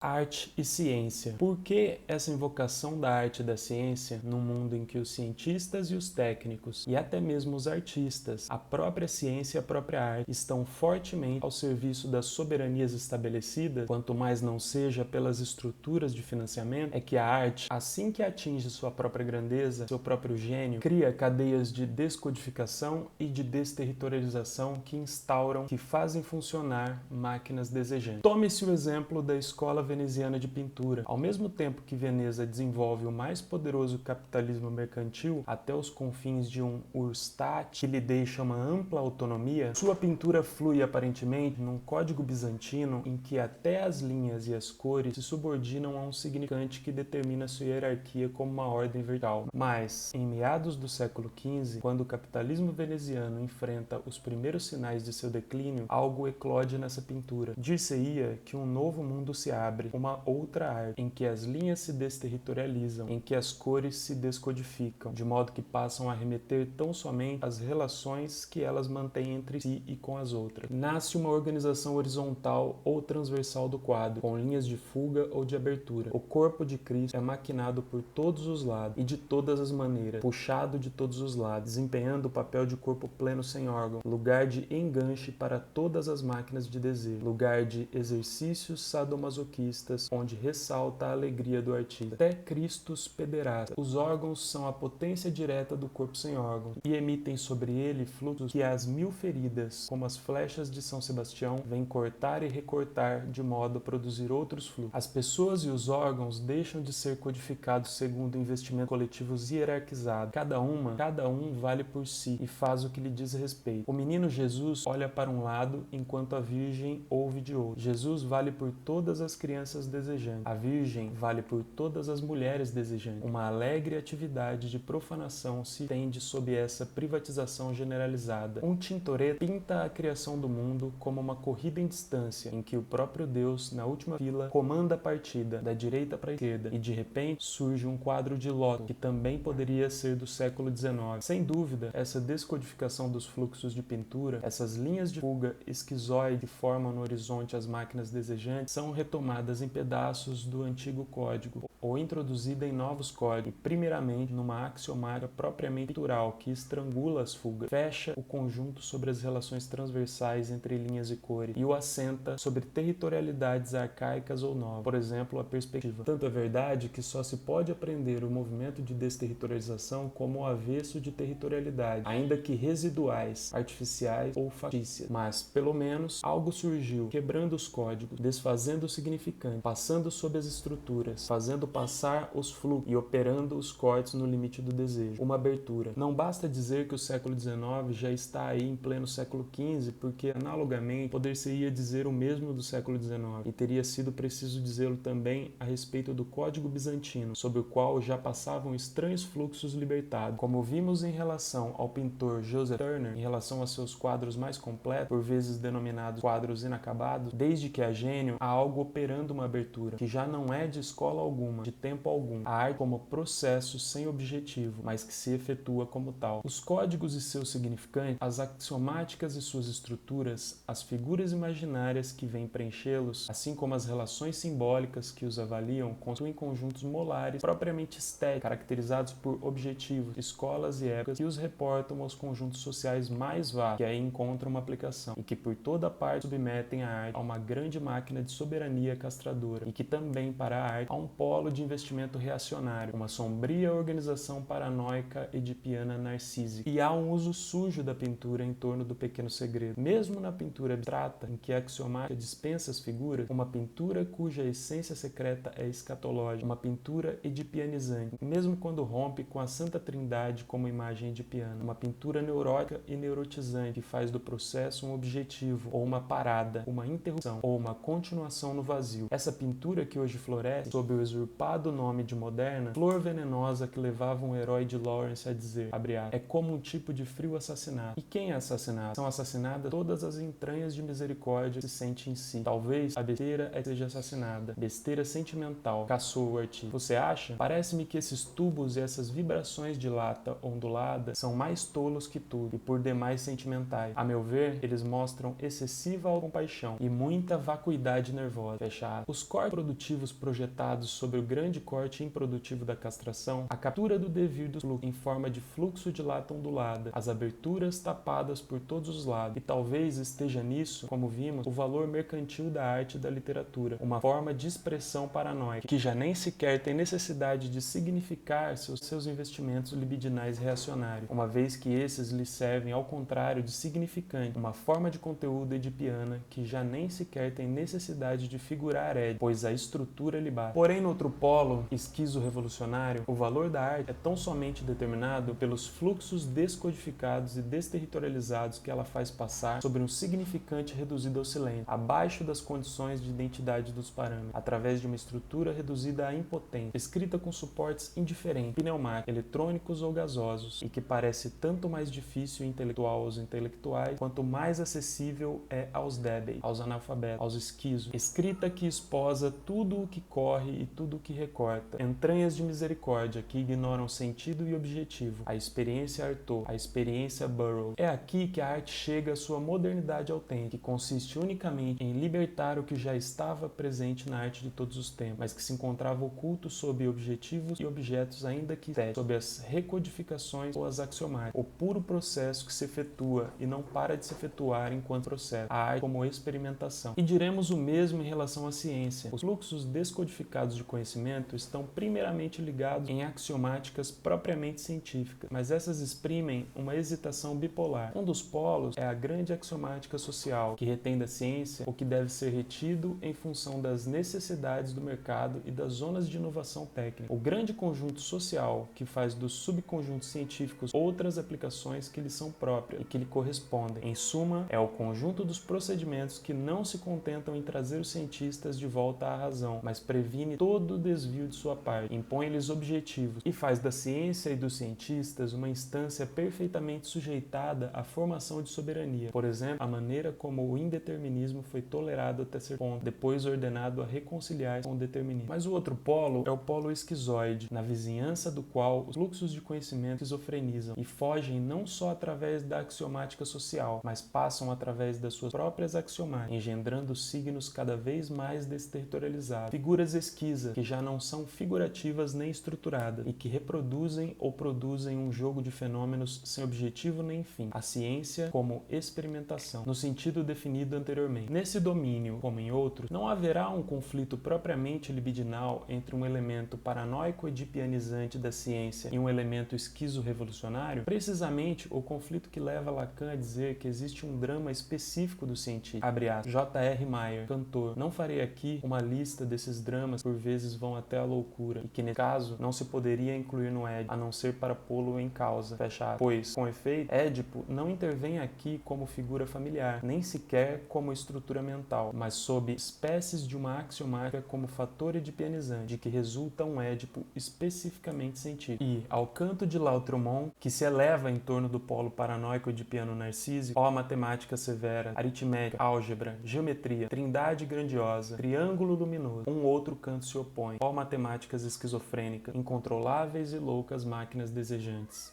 Arte e ciência. Por que essa invocação da arte e da ciência num mundo em que os cientistas e os técnicos, e até mesmo os artistas, a própria ciência e a própria arte, estão fortemente ao serviço das soberanias estabelecidas, quanto mais não seja pelas estruturas de financiamento, é que a arte, assim que atinge sua própria grandeza, seu próprio gênio, cria cadeias de descodificação e de desterritorialização que instauram, que fazem funcionar máquinas desejantes. Tome-se o exemplo da escola veneziana de pintura. Ao mesmo tempo que Veneza desenvolve o mais poderoso capitalismo mercantil até os confins de um Urstadt que lhe deixa uma ampla autonomia, sua pintura flui aparentemente num código bizantino em que até as linhas e as cores se subordinam a um significante que determina sua hierarquia como uma ordem vertical. Mas, em meados do século XV, quando o capitalismo veneziano enfrenta os primeiros sinais de seu declínio, algo eclode nessa pintura. Dir-se-ia que um novo mundo se abre, uma outra arte, em que as linhas se desterritorializam, em que as cores se descodificam, de modo que passam a remeter tão somente às relações que elas mantêm entre si e com as outras. Nasce uma organização horizontal ou transversal do quadro, com linhas de fuga ou de abertura. O corpo de Cristo é maquinado por todos os lados e de todas as maneiras, puxado de todos os lados, desempenhando o papel de corpo pleno sem órgão, lugar de enganche para todas as máquinas de desejo, lugar de exercícios sadomasoquistas, onde ressalta a alegria do artista. Até Christus pederasta. Os órgãos são a potência direta do corpo sem órgãos e emitem sobre ele fluxos que as mil feridas, como as flechas de São Sebastião, vêm cortar e recortar de modo a produzir outros fluxos. As pessoas e os órgãos deixam de ser codificados segundo investimentos coletivos hierarquizados. Cada um vale por si e faz o que lhe diz respeito. O menino Jesus olha para um lado enquanto a Virgem ouve de outro. Jesus vale por todas as crianças desejantes. A Virgem vale por todas as mulheres desejantes. Uma alegre atividade de profanação se estende sob essa privatização generalizada. Um Tintoretto pinta a criação do mundo como uma corrida em distância, em que o próprio Deus, na última fila, comanda a partida, da direita para a esquerda, e de repente surge um quadro de Loto, que também poderia ser do século XIX. Sem dúvida, essa descodificação dos fluxos de pintura, essas linhas de fuga esquizoide que formam no horizonte as máquinas desejantes, são retomadas em pedaços do antigo código ou introduzida em novos códigos, e primeiramente numa axiomática propriamente pintural que estrangula as fugas, fecha o conjunto sobre as relações transversais entre linhas e cores e o assenta sobre territorialidades arcaicas ou novas, por exemplo, a perspectiva. Tanto é verdade que só se pode aprender o movimento de desterritorialização como o avesso de territorialidade, ainda que residuais, artificiais ou factícias. Mas, pelo menos, algo surgiu, quebrando os códigos, desfazendo o significante, passando sob as estruturas, fazendo passar os fluxos e operando os cortes no limite do desejo. Uma abertura. Não basta dizer que o século XIX já está aí em pleno século XV, porque, analogamente, poder-se-ia dizer o mesmo do século XIX, e teria sido preciso dizê-lo também a respeito do Código Bizantino, sob o qual já passavam estranhos fluxos libertados, como vimos em relação ao pintor Joseph Turner, em relação a seus quadros mais completos, por vezes denominados quadros inacabados. Desde que há gênio, há algo operando uma abertura, que já não é de escola alguma, de tempo algum. A arte como processo sem objetivo, mas que se efetua como tal. Os códigos e seus significantes, as axiomáticas e suas estruturas, as figuras imaginárias que vêm preenchê-los, assim como as relações simbólicas que os avaliam, constituem conjuntos molares propriamente estéticos, caracterizados por objetivos, escolas e épocas que os reportam aos conjuntos sociais mais vastos, que aí encontram uma aplicação, e que por toda parte submetem a arte a uma grande máquina de soberania castradora, e que também para a arte há um polo de investimento reacionário, uma sombria organização paranoica edipiana narcísica. E há um uso sujo da pintura em torno do pequeno segredo. Mesmo na pintura abstrata, em que a axiomática dispensa as figuras, uma pintura cuja essência secreta é escatológica, uma pintura edipianizante, mesmo quando rompe com a Santa Trindade como imagem edipiana, uma pintura neurótica e neurotizante que faz do processo um objetivo, ou uma parada, uma interrupção, ou uma continuação no vazio. Essa pintura que hoje floresce sob o usurpado o nome de moderna, flor venenosa que levava um herói de Lawrence a dizer, abre aspas, é como um tipo de frio assassinato. E quem é assassinado? São assassinadas todas as entranhas de misericórdia que se sente em si. Talvez a besteira seja assassinada. Besteira sentimental, caçou o artista. Você acha? Parece-me que esses tubos e essas vibrações de lata ondulada são mais tolos que tudo e por demais sentimentais. A meu ver, eles mostram excessiva compaixão e muita vacuidade nervosa. Fechado. Os cortes produtivos projetados sobre o grande corte improdutivo da castração, a captura do devir do fluxo em forma de fluxo de lata ondulada, as aberturas tapadas por todos os lados. E talvez esteja nisso, como vimos, o valor mercantil da arte e da literatura, uma forma de expressão paranoica, que já nem sequer tem necessidade de significar seus investimentos libidinais reacionários, uma vez que esses lhe servem ao contrário de significante, uma forma de conteúdo edipiana que já nem sequer tem necessidade de figurar Édipo, pois a estrutura lhe basta. Porém, no outro polo, esquizo-revolucionário, o valor da arte é tão somente determinado pelos fluxos descodificados e desterritorializados que ela faz passar sobre um significante reduzido ao silêncio, abaixo das condições de identidade dos parâmetros, através de uma estrutura reduzida à impotência, escrita com suportes indiferentes, pneumáticos, eletrônicos ou gasosos, e que parece tanto mais difícil e intelectual aos intelectuais, quanto mais acessível é aos débeis, aos analfabetos, aos esquisos. Escrita que esposa tudo o que corre e tudo o que recorta, entranhas de misericórdia que ignoram sentido e objetivo, a experiência Artaud, a experiência Burroughs. É aqui que a arte chega à sua modernidade autêntica, que consiste unicamente em libertar o que já estava presente na arte de todos os tempos, mas que se encontrava oculto sob objetivos e objetos ainda que estéticos, sob as recodificações ou as axiomáticas, o puro processo que se efetua e não para de se efetuar enquanto processo, a arte como experimentação. E diremos o mesmo em relação à ciência. Os fluxos descodificados de conhecimento estão primeiramente ligados em axiomáticas propriamente científicas, mas essas exprimem uma hesitação bipolar. Um dos polos é a grande axiomática social, que retém da ciência o que deve ser retido em função das necessidades do mercado e das zonas de inovação técnica. O grande conjunto social, que faz dos subconjuntos científicos outras aplicações que lhe são próprias e que lhe correspondem. Em suma, é o conjunto dos procedimentos que não se contentam em trazer os cientistas de volta à razão, mas previne todo o desvio de sua parte, impõe-lhes objetivos e faz da ciência e dos cientistas uma instância perfeitamente sujeitada à formação de soberania. Por exemplo, a maneira como o indeterminismo foi tolerado até certo ponto, depois ordenado a reconciliar com o determinismo. Mas o outro polo é o polo esquizoide, na vizinhança do qual os fluxos de conhecimento esquizofrenizam e fogem não só através da axiomática social, mas passam através das suas próprias axiomáticas, engendrando signos cada vez mais desterritorializados, figuras esquisas que já não são figurativas nem estruturadas e que reproduzem ou produzem um jogo de fenômenos sem objetivo nem fim, a ciência como experimentação, no sentido definido anteriormente. Nesse domínio, como em outros, não haverá um conflito propriamente libidinal entre um elemento paranoico edipianizante da ciência e um elemento esquizo-revolucionário. Precisamente o conflito que leva Lacan a dizer que existe um drama específico do científico. Abre aspas, J.R. Meyer, cantor. Não farei aqui uma lista desses dramas que por vezes vão até a loucura e que, nesse caso, não se poderia incluir no Édipo, a não ser para pô-lo em causa. Fecha aspas. Pois, com efeito, Édipo não intervém aqui como figura familiar, nem sequer como estrutura mental, mas sob espécies de uma axiomática como fator edipianizante, de que resulta um Édipo especificamente científico. E, ao canto de Lautréamont, que se eleva em torno do polo paranoico edipiano narcísico, ó matemática severa, aritmética, álgebra, geometria, trindade grandiosa, triângulo luminoso, um outro canto se opõe, ó matemáticas esquizofrênicas, incontroláveis e loucas máquinas desejantes.